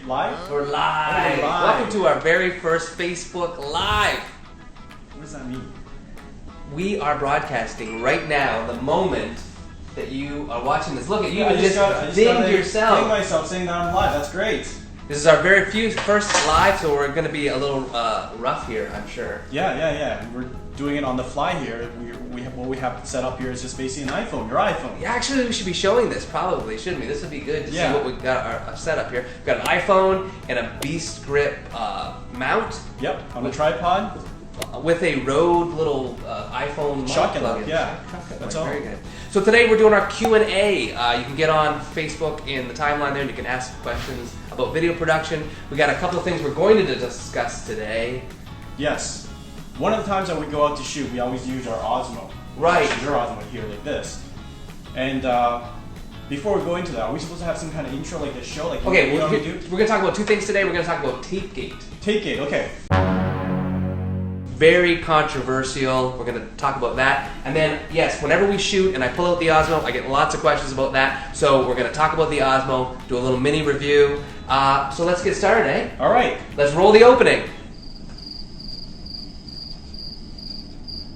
Live? We're live. We're live. Welcome to our very first Facebook Live. What does that mean? We are broadcasting right now, the moment that you are watching this. Look at you, I just dinged yourself. Ding myself saying that I'm live. That's great. This is our very first live, so we're going to be a little rough here, I'm sure. Yeah. We're doing it on the fly here. What we have set up here is just basically an iPhone, your iPhone. Yeah, actually, we should be showing this probably, shouldn't we? This would be good to see what we got our setup here. We've got an iPhone and a Beast Grip mount. Yep, on a tripod. With a Rode little iPhone Shotgun plug-in. yeah. That's all. Very good. So today we're doing our Q&A. You can get on Facebook in the timeline there and you can ask questions about video production. We got a couple of things we're going to discuss today. Yes. One of the times that we go out to shoot, we always use our Osmo. Right. Your Osmo here like this. And before we go into that, are we supposed to have some kind of intro like this show? Like okay, we're going to talk about two things today. We're going to talk about Tate Dig. Tate Dig, okay. Very controversial. We're going to talk about that. And then, yes, whenever we shoot and I pull out the Osmo, I get lots of questions about that. So we're going to talk about the Osmo, do a little mini review. So let's get started, eh? All right. Let's roll the opening.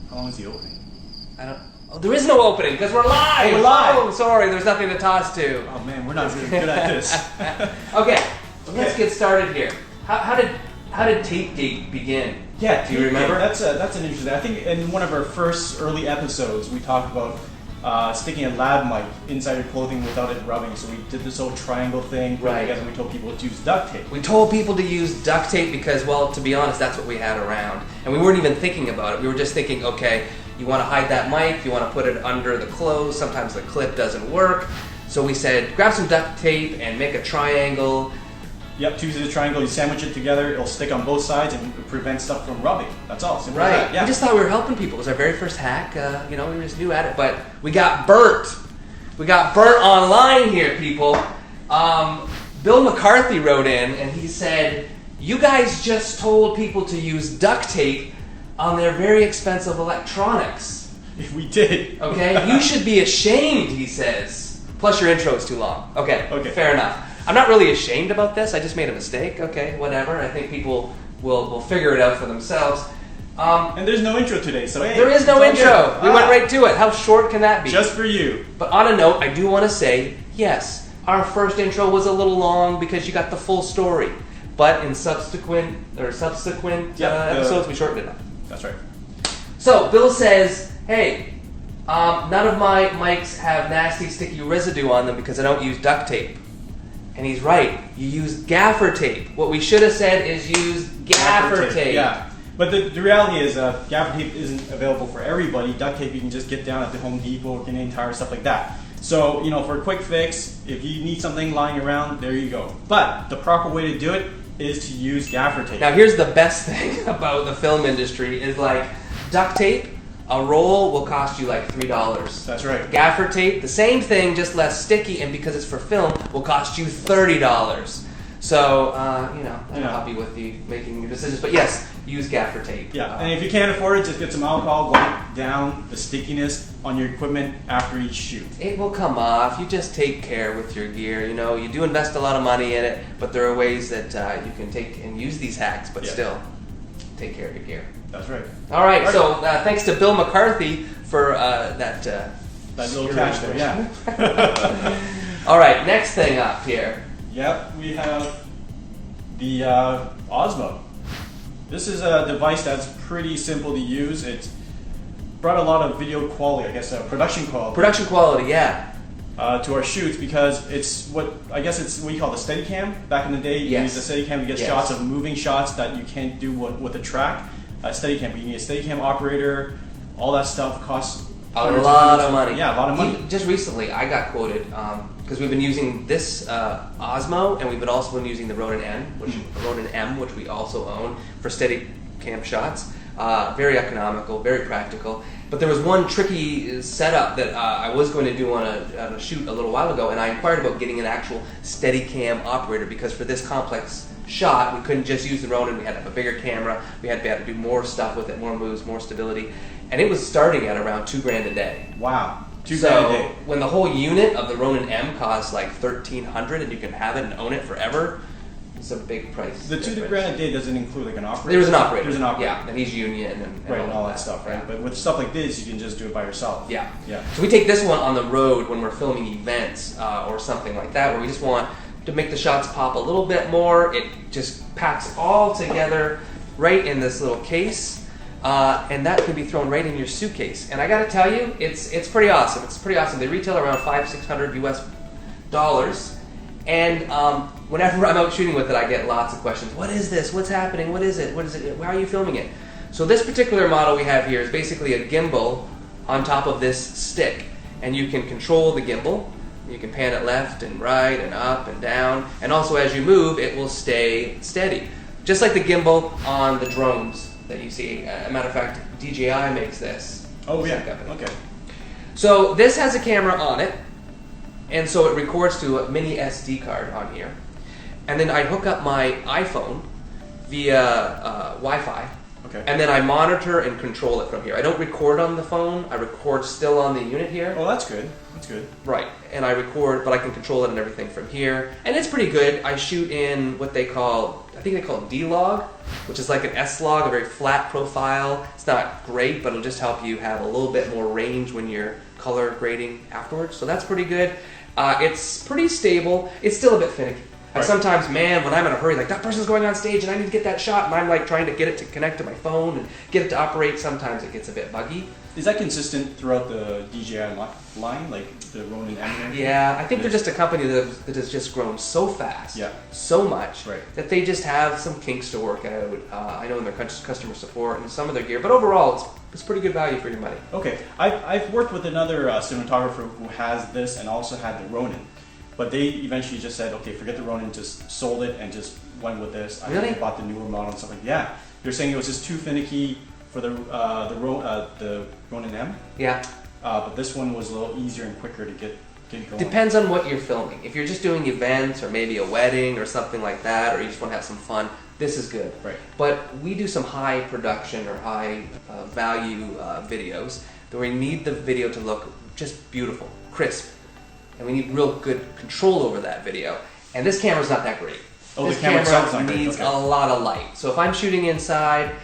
How long is the opening? Oh, there is no opening because we're live. Oh, we're live. Oh, sorry, there's nothing to toss to. Oh man, we're not really good at this. Okay, let's get started here. How did Tate Dig begin? Yeah, do you remember? That's an interesting. I think in one of our first early episodes, we talked about sticking a lab mic inside your clothing without it rubbing. So we did this whole triangle thing, right? And we told people to use duct tape. We told people to use duct tape because, well, to be honest, that's what we had around, and we weren't even thinking about it. We were just thinking, okay, you want to hide that mic, you want to put it under the clothes. Sometimes the clip doesn't work, so we said, grab some duct tape and make a triangle. Yep, two pieces of triangle, you sandwich it together, it'll stick on both sides and prevent stuff from rubbing. That's all, simple as that. Yeah. We just thought we were helping people. It was our very first hack, we were just new at it, but we got burnt. We got burnt online here, people. Bill McCarthy wrote in and he said, you guys just told people to use duct tape on their very expensive electronics. We did. Okay, you should be ashamed, he says. Plus your intro is too long. Okay, fair enough. I'm not really ashamed about this. I just made a mistake. Okay, whatever. I think people will figure it out for themselves. And there's no intro today, so hey, there is no intro. We went right to it. How short can that be? Just for you. But on a note, I do want to say, yes, our first intro was a little long because you got the full story. But in subsequent episodes, we shortened it up. That's right. So Bill says, hey, none of my mics have nasty sticky residue on them because I don't use duct tape. And he's right. You use gaffer tape. What we should have said is use gaffer tape. Yeah. But the reality is gaffer tape isn't available for everybody. Duct tape you can just get down at the Home Depot, Canadian Tire, stuff like that. So, for a quick fix, if you need something lying around, there you go. But the proper way to do it is to use gaffer tape. Now here's the best thing about the film industry is like duct tape, a roll will cost you like $3. That's right. Gaffer tape, the same thing, just less sticky, and because it's for film, will cost you $30. So, I'm happy with you making your decisions. But yes, use gaffer tape. Yeah, and if you can't afford it, just get some alcohol, wipe down the stickiness on your equipment after each shoot. It will come off. You just take care with your gear. You do invest a lot of money in it, but there are ways that you can take and use these hacks, but still take care of your gear. That's right. All right, so thanks to Bill McCarthy for that little catch there, yeah. All right, next thing up here. Yep, we have the Osmo. This is a device that's pretty simple to use. It's brought a lot of video quality, production quality. Production quality, yeah. To our shoots because it's what you call the Steadicam. Back in the day, you use the Steadicam to get shots of moving shots that you can't do with a track. Steadicam, but you need a Steadicam operator. All that stuff costs a lot of money. Yeah, a lot of money. Just recently, I got quoted because we've been using this Osmo, and we've also been using the Ronin M, which we also own for Steadicam shots. Very economical, very practical. But there was one tricky setup that I was going to do on a shoot a little while ago, and I inquired about getting an actual Steadicam operator because for this complex shot, we couldn't just use the Ronin. We had to have a bigger camera. We had to do more stuff with it, more moves, more stability. And it was starting at around $2,000 a day. Wow. $2,000 So a day. when the whole unit of the Ronin M costs like $1,300 and you can have it and own it forever, It's a big price. The $2 grand a day doesn't include like an operator. There's an operator. There's an operator. Yeah, and he's union and right, and all that stuff, right? Yeah. But with stuff like this, you can just do it by yourself. Yeah. Yeah. So we take this one on the road when we're filming events or something like that, where we just want to make the shots pop a little bit more. It just packs all together right in this little case, and that can be thrown right in your suitcase. And I got to tell you, it's pretty awesome. It's pretty awesome. They retail around $500-600 US, and whenever I'm out shooting with it, I get lots of questions. What is this? What's happening? What is it? What is it? How are you filming it? So this particular model we have here is basically a gimbal on top of this stick, and you can control the gimbal. You can pan it left and right and up and down, and also as you move, it will stay steady. Just like the gimbal on the drones that you see. As a matter of fact, DJI makes this. Oh yeah, okay. So this has a camera on it, and so it records to a mini SD card on here. And then I hook up my iPhone via Wi-Fi, okay. And then I monitor and control it from here. I don't record on the phone, I record still on the unit here. Oh, that's good. That's good. Right, and I record, but I can control it and everything from here. And it's pretty good. I shoot in what they call, I think they call it D-Log, which is like an S-Log, a very flat profile. It's not great, but it'll just help you have a little bit more range when you're color grading afterwards. So that's pretty good. It's pretty stable. It's still a bit finicky. Right. Sometimes, man, when I'm in a hurry, like that person's going on stage and I need to get that shot, and I'm like trying to get it to connect to my phone and get it to operate, sometimes it gets a bit buggy. Is that consistent throughout the DJI line, like the Ronin M? Yeah, I think they're just a company that has just grown so fast, so much, right, that they just have some kinks to work out. I know in their customer support and some of their gear, but overall, it's pretty good value for your money. Okay, I've worked with another cinematographer who has this and also had the Ronin, but they eventually just said, okay, forget the Ronin, just sold it and just went with this. Really? I bought the newer model and stuff like that. Yeah, they're saying it was just too finicky for the Ronin M. Yeah. But this one was a little easier and quicker to get going. Depends on what you're filming. If you're just doing events or maybe a wedding or something like that, or you just want to have some fun, this is good. Right. But we do some high production or high value videos where we need the video to look just beautiful, crisp, and we need real good control over that video. And this camera's not that great. Oh, this the camera itself's not great. needs Okay. a lot of light. So if I'm shooting inside,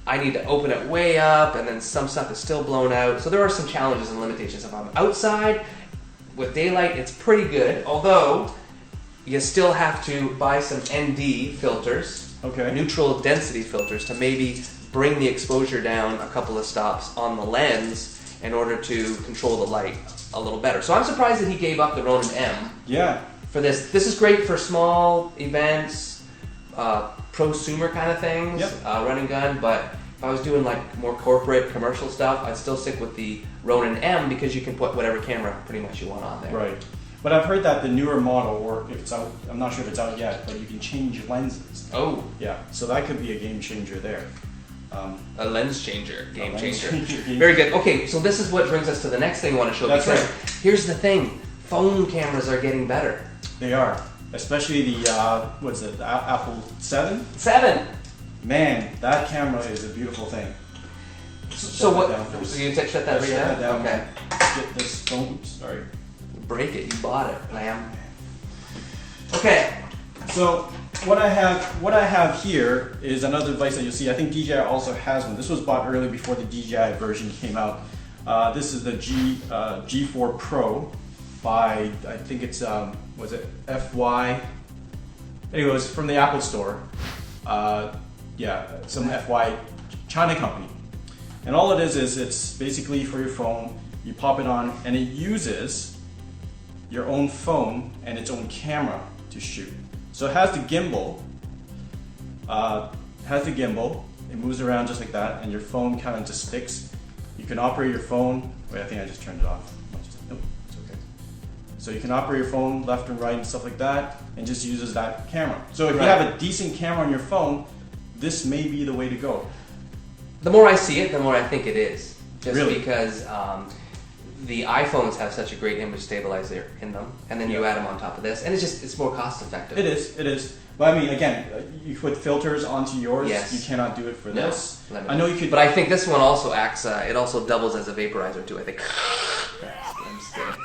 I need to open it way up, and then some stuff is still blown out. So there are some challenges and limitations. If I'm outside with daylight, it's pretty good, although you still have to buy some ND filters, neutral density filters, to maybe bring the exposure down a couple of stops on the lens in order to control the light a little better. So I'm surprised that he gave up the Ronin M. Yeah. For this. This is great for small events, prosumer kind of things, run and gun, but if I was doing like more corporate commercial stuff, I'd still stick with the Ronin M because you can put whatever camera pretty much you want on there. Right. But I've heard that the newer model, or if it's out, I'm not sure if it's out yet, but you can change lenses. Oh. Yeah, so that could be a game changer there. A lens changer, game changer. Game Very good. Okay, so this is what brings us to the next thing I want to show. That's because right. Here's the thing, phone cameras are getting better. They are, especially the what's it, the Apple 7? 7. Man, that camera is a beautiful thing. So what? So you shut that right Shut that down? down. Okay. Get this phone. Sorry. Break it. You bought it, lamb. Okay. So what I have here is another device that you'll see. I think DJI also has one. This was bought early before the DJI version came out. This is the G4 Pro by, I think it's was it FY? Anyway, it was from the Apple Store. Yeah, some FY China company. And all it is it's basically for your phone. You pop it on, and it uses your own phone and its own camera to shoot. So it has the gimbal. It moves around just like that, and your phone kind of just sticks. You can operate your phone. Wait, I think I just turned it off. Nope, it's okay. So you can operate your phone left and right and stuff like that, and just uses that camera. So if you have a decent camera on your phone, this may be the way to go. The more I see it, the more I think it is. Just really? Because the iPhones have such a great image stabilizer in them, and then you add them on top of this, and it's more cost effective. It is. But I mean, again, you put filters onto yours. Yes. You cannot do it for this. Limited. I know you could. But I think this one also acts. It also doubles as a vaporizer too. I think. I'm just kidding.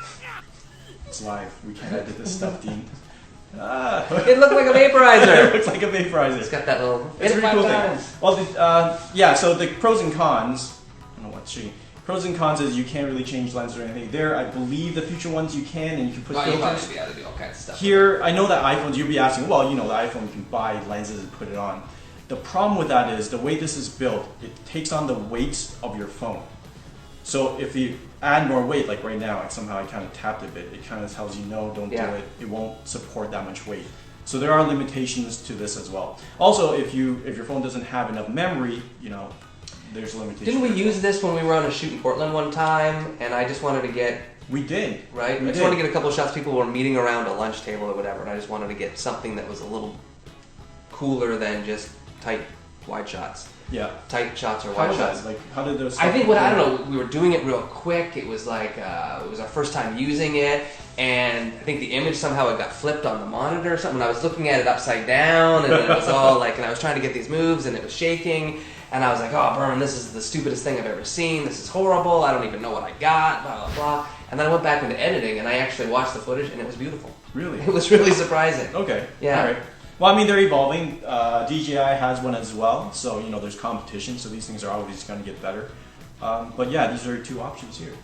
It's live. We can't edit this stuff, Dean. It looked like a vaporizer. It looks like a vaporizer. It's got that little. It's a pretty cool thing. Well, yeah. So the pros and cons. I don't know what's shooting. Pros and cons is you can't really change lenses or anything. There, I believe the future ones you can, and you can put filters. You probably be able to do all kinds of stuff. Here, I know that iPhones. You'll be asking, well, you know, the iPhone you can buy lenses and put it on. The problem with that is the way this is built. It takes on the weight of your phone. So if you add more weight, like right now, somehow I kind of tapped a bit. It kind of tells you no, don't do it. It won't support that much weight. So there are limitations to this as well. Also, if your phone doesn't have enough memory, you know, there's limitations. Didn't we use this when we were on a shoot in Portland one time? And I just wanted to get. We did. Right? I just wanted to get a couple of shots. People were meeting around a lunch table or whatever, and I just wanted to get something that was a little cooler than just tight wide shots. Yeah. Tight shots or wide shots. Like, how did those? I think I don't know. We were doing it real quick. It was like it was our first time using it, and I think the image somehow it got flipped on the monitor or something. I was looking at it upside down, and it was all like, and I was trying to get these moves, and it was shaking, and I was like, oh, Berman, this is the stupidest thing I've ever seen. This is horrible. I don't even know what I got. Blah blah blah. And then I went back into editing, and I actually watched the footage, and it was beautiful. Really? It was really surprising. Okay. Yeah. All right. Well, I mean, they're evolving. DJI has one as well, so you know there's competition. So these things are always going to get better. But yeah, these are two options here.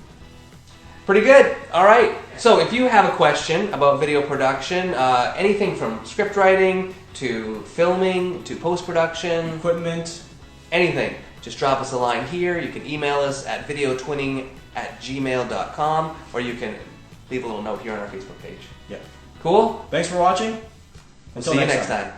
Pretty good. All right. So if you have a question about video production, anything from script writing to filming to post-production, Equipment, anything, just drop us a line here. You can email us at videotwinning@gmail.com, or you can leave a little note here on our Facebook page. Yeah. Cool? Thanks for watching. We'll see you next time.